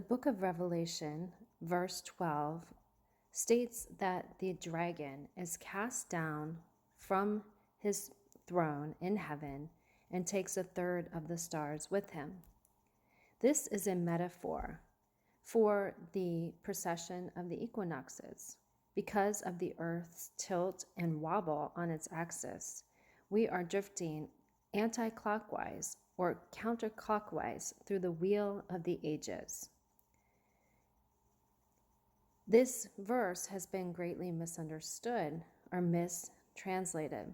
book of Revelation, verse 12, states that the dragon is cast down from his throne in heaven and takes a third of the stars with him. This is a metaphor for the precession of the equinoxes. Because of the Earth's tilt and wobble on its axis, we are drifting anti-clockwise or counterclockwise through the wheel of the ages. This verse has been greatly misunderstood or mistranslated.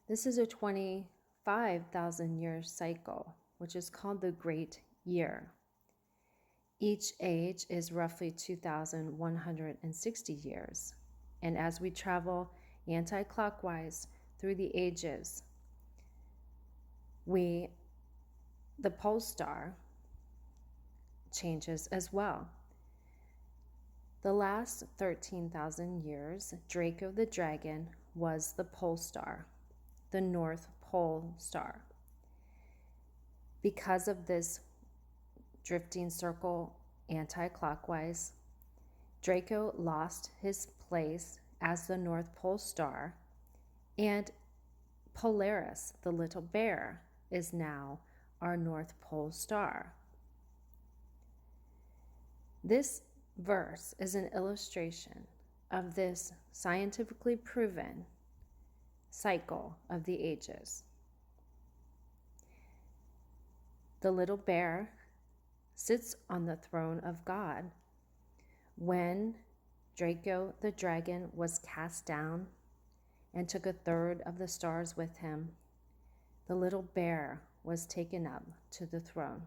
This is a 25,000-year cycle, which is called the Great Year. Each age is roughly 2,160 years. And as we travel anti-clockwise through the ages, the pole star changes as well. The last 13,000 years, Draco the dragon was the pole star, the North Pole star. Because of this drifting circle anti-clockwise, Draco lost his place as the North Pole star, and Polaris, the little bear, is now our North Pole star. This verse is an illustration of this scientifically proven cycle of the ages. The little bear sits on the throne of God. When Draco the dragon was cast down and took a third of the stars with him, the little bear was taken up to the throne.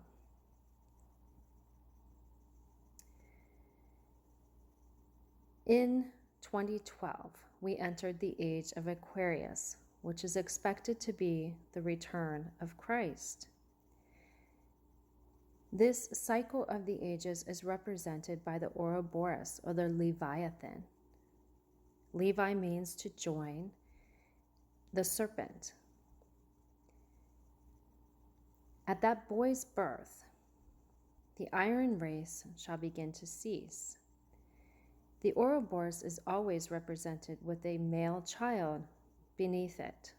In 2012, we entered the age of Aquarius, which is expected to be the return of Christ. This cycle of the ages is represented by the Ouroboros, or the Leviathan. Levi means to join the serpent. At that boy's birth, the iron race shall begin to cease. The Ouroboros is always represented with a male child beneath it.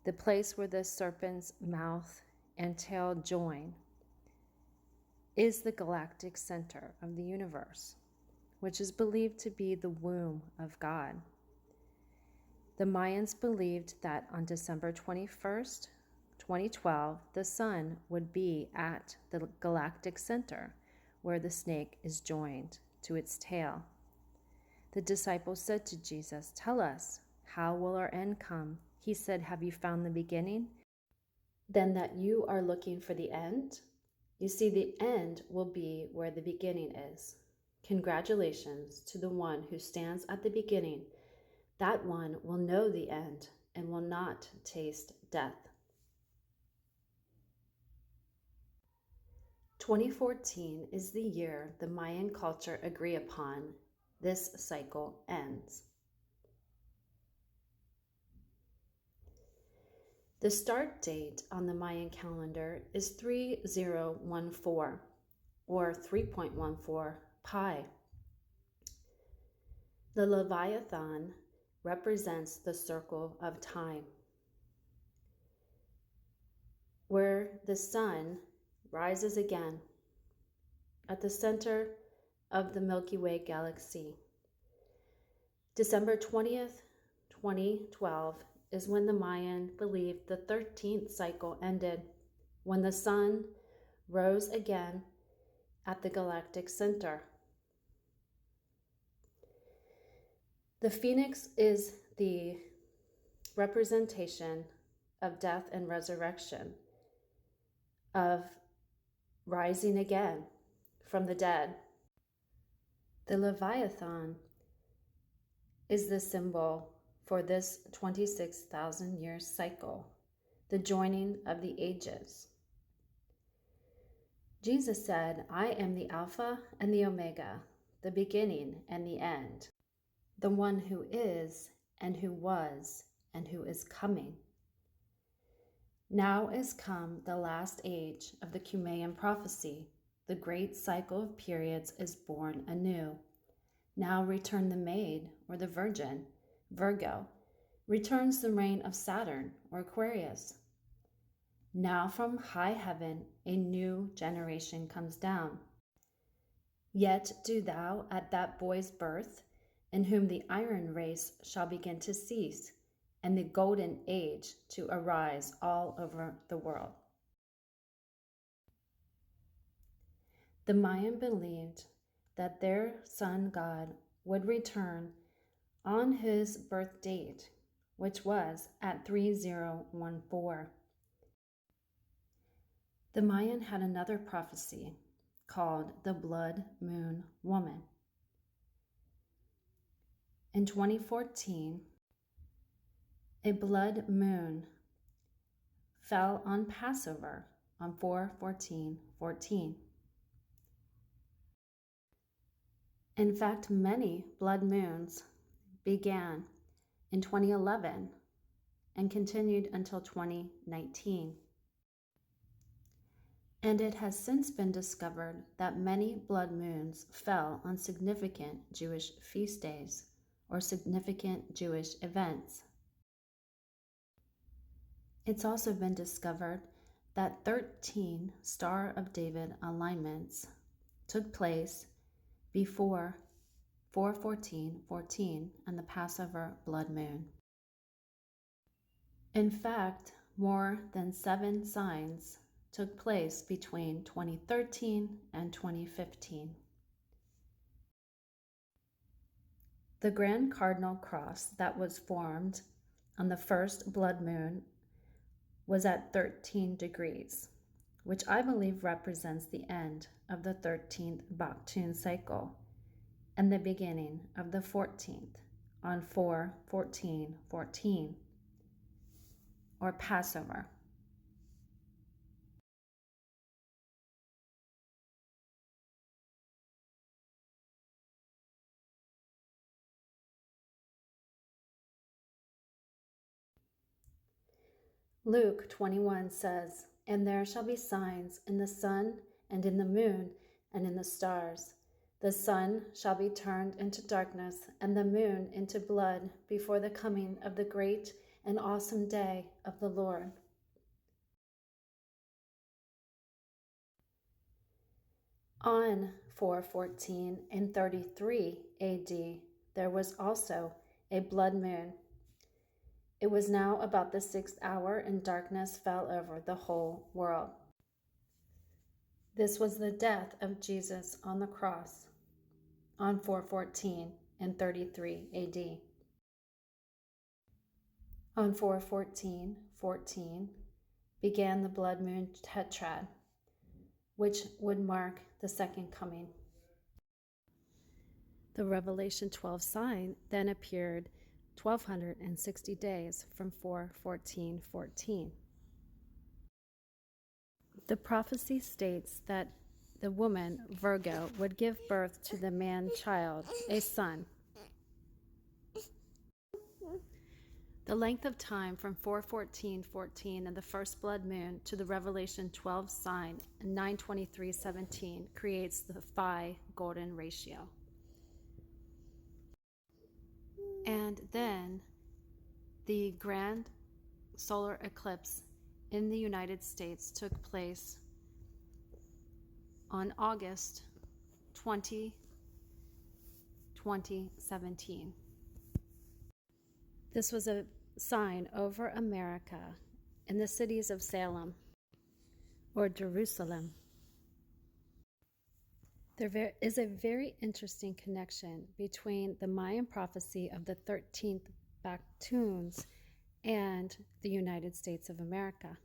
The place where the serpent's mouth and tail join is the galactic center of the universe, which is believed to be the womb of God. The Mayans believed that on December 21st, 2012, the sun would be at the galactic center where the snake is joined to its tail. The disciples said to Jesus, "Tell us, how will our end come?" He said, "Have you found the beginning? Then that you are looking for the end? You see, the end will be where the beginning is. Congratulations to the one who stands at the beginning. That one will know the end and will not taste death." 2014 is the year the Mayan culture agree upon this cycle ends. The start date on the Mayan calendar is 3014, or 3.14 pi. The Leviathan represents the circle of time, where the sun rises again at the center of the Milky Way galaxy. December 20th, 2012 is when the Mayan believed the 13th cycle ended, when the sun rose again at the galactic center. The phoenix is the representation of death and resurrection, of rising again from the dead. The Leviathan is the symbol for this 26,000 year cycle, the joining of the ages. Jesus said, "I am the Alpha and the Omega, the beginning and the end, the one who is and who was and who is coming." Now is come the last age of the Cumaean prophecy. The great cycle of periods is born anew. Now return the maid, or the virgin, Virgo, returns the reign of Saturn, or Aquarius. Now from high heaven a new generation comes down. Yet do thou at that boy's birth, in whom the iron race shall begin to cease, and the golden age to arise all over the world. The Mayan believed that their sun god would return on his birth date, which was at 3014. The Mayan had another prophecy called the Blood Moon Woman. In 2014, a blood moon fell on Passover on 4/14/14. In fact, many blood moons began in 2011 and continued until 2019. And it has since been discovered that many blood moons fell on significant Jewish feast days or significant Jewish events. It's also been discovered that 13 Star of David alignments took place before 4/14/14 and the Passover blood moon. In fact, more than 7 signs took place between 2013 and 2015. The Grand Cardinal Cross that was formed on the first blood moon was at 13 degrees, which I believe represents the end of the 13th Baktun cycle and the beginning of the 14th on 4/14/14, or Passover. Luke 21 says, "And there shall be signs in the sun and in the moon and in the stars. The sun shall be turned into darkness and the moon into blood before the coming of the great and awesome day of the Lord." On 4/14 and 33 AD, there was also a blood moon. It was now about the 6th hour, and darkness fell over the whole world. This was the death of Jesus on the cross on 4/14 and 33 AD. On 4/14/14 began the blood moon tetrad, which would mark the second coming. The Revelation 12 sign then appeared 1260 days from 4/14/14. The prophecy states that the woman, Virgo, would give birth to the man-child, a son. The length of time from 4/14/14 and the first blood moon to the Revelation 12 sign, 9/23/17, creates the Phi golden ratio. And then the grand solar eclipse in the United States took place on August 20, 2017. This was a sign over America in the cities of Salem or Jerusalem. There is a very interesting connection between the Mayan prophecy of the 13th Baktuns and the United States of America.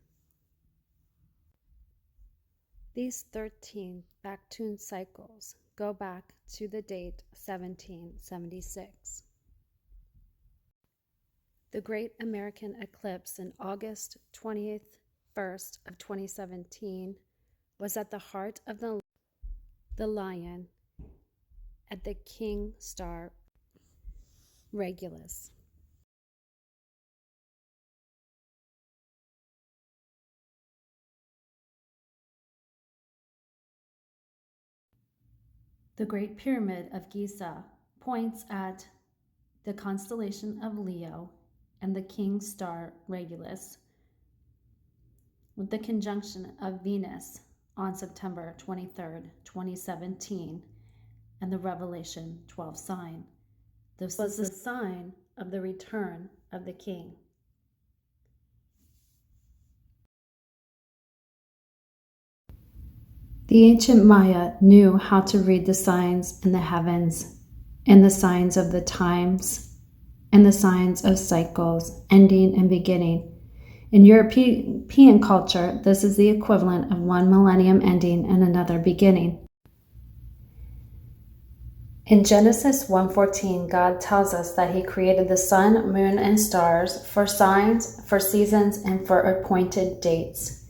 These 13 Baktun cycles go back to the date 1776. The Great American Eclipse in August 21st of 2017 was at the heart of the lion at the King star Regulus. The Great Pyramid of Giza points at the constellation of Leo and the king star Regulus, with the conjunction of Venus on September 23rd, 2017, and the Revelation 12 sign. This was the sign of the return of the king. The ancient Maya knew how to read the signs in the heavens and the signs of the times and the signs of cycles, ending and beginning. In European culture, this is the equivalent of one millennium ending and another beginning. In Genesis 1:14, God tells us that He created the sun, moon, and stars for signs, for seasons, and for appointed dates.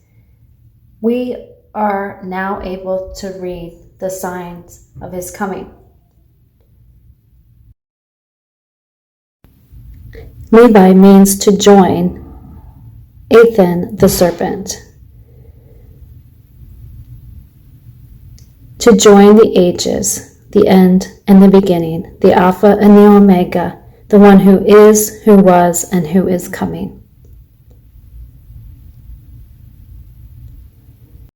We are now able to read the signs of His coming. Levi means to join, Athan, the serpent. To join the ages, the end and the beginning, the Alpha and the Omega, the one who is, who was, and who is coming.